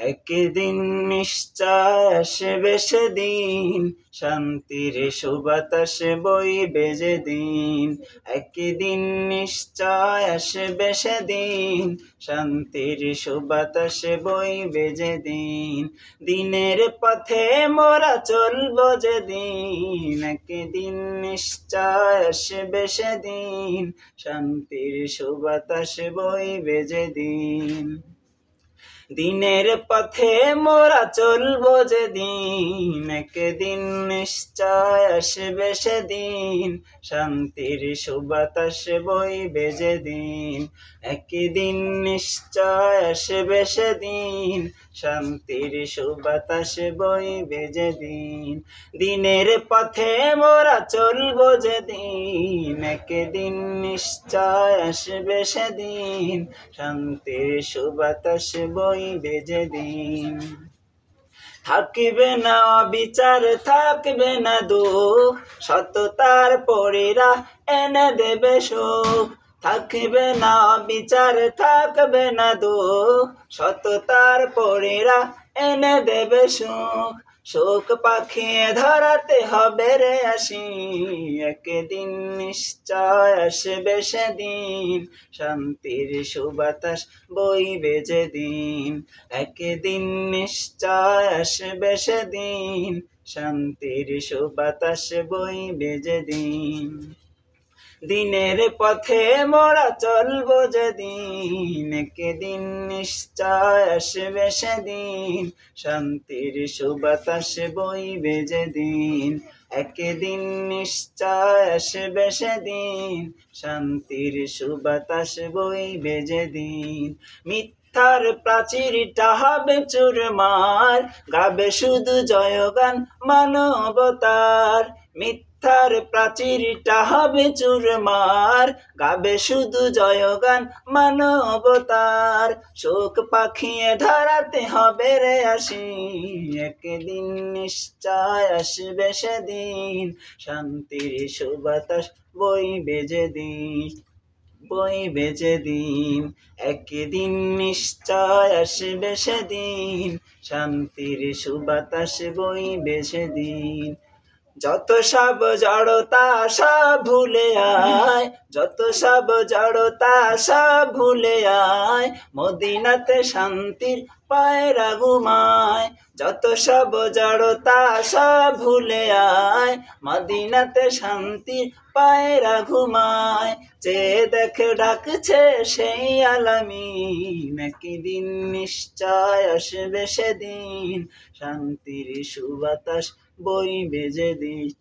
একদিন নিশ্চয় আসবে সেদিন, শান্তির সুবাতাস বইবে যেদিন। একদিন নিশ্চয় আসবে সেদিন, শান্তির সুবাতাস বইবে যেদিন। দিনের পথে মোরা চলবো যেদিন, একদিন নিশ্চয় আসবে সেদিন, শান্তির সুবাতাস বইবে যেদিন। দিনের পথে মোরা চলবো যেদিন, একদিন নিশ্চয় আসবে সেদিন, শান্তির সুবাতাস বইবে যেদিন। একদিন নিশ্চয় আসবে সেদিন, শান্তির সুবাতাস বইবে যেদিন। দিনের পথে মোরা চলবো যেদিন, একদিন নিশ্চয় আসবে সেদিন, শান্তির সুবাতাস বইবে যেদিন। থাকিবে না বিচার, থাকবে না দুঃখ, সততার পরেরা এনে দেবে সুখ। থাকিবে না বিচার, থাকবে না দুঃখ, সততার পরেরা এনে দেবে সুখ। শোক পাখিয়ে ধরাতে হবে রে আসি, একদিন নিশ্চয় আসবে সেদিন, শান্তির সুবাতাস বইবে যেদিন। একদিন নিশ্চয় আসবে সেদিন, শান্তির সুবাতাস বইবে যেদিন। দিনের পথে মোরা চলবো যেদিন, একদিন নিশ্চয় আসবে সেদিন, শান্তির সুবাতাস বইবে যেদিন। একদিন নিশ্চয় আসবে সেদিন, শান্তির সুবাতাস বইবে যেদিন। মিথ্যার প্রাচীরটা হবে চুরমার, গাবে শুধু জয়গান মানবতার। মিথ্যার প্রাচীরটা হবে চুরমার, গাবে শুধু জয়গান মানবতার। শোক পাখিয়ে ধরাতে হবে রে আসি, একদিন নিশ্চয় আসবে সেদিন, শান্তির সুবাতাস বইবে যেদিন, বইবে যেদিন। একদিন নিশ্চয় আসবে সেদিন, শান্তির সুবাতাস বইবে সেদিন। যত সব জড়তা সব ভুলে আয়, যত সব জড়তা সব ভুলে আয়, মদিনাতে শান্তির পায়রা ঘুমায়। যত সব জড়তা সব ভুলে আয়, মদিনাতে শান্তির পায়রা ঘুমায়। যে দেখে ডাকছে সেই আলামিন, একদিন নিশ্চয় আসবে সেদিন, শান্তির সুবাতাস বইবে যেদিন।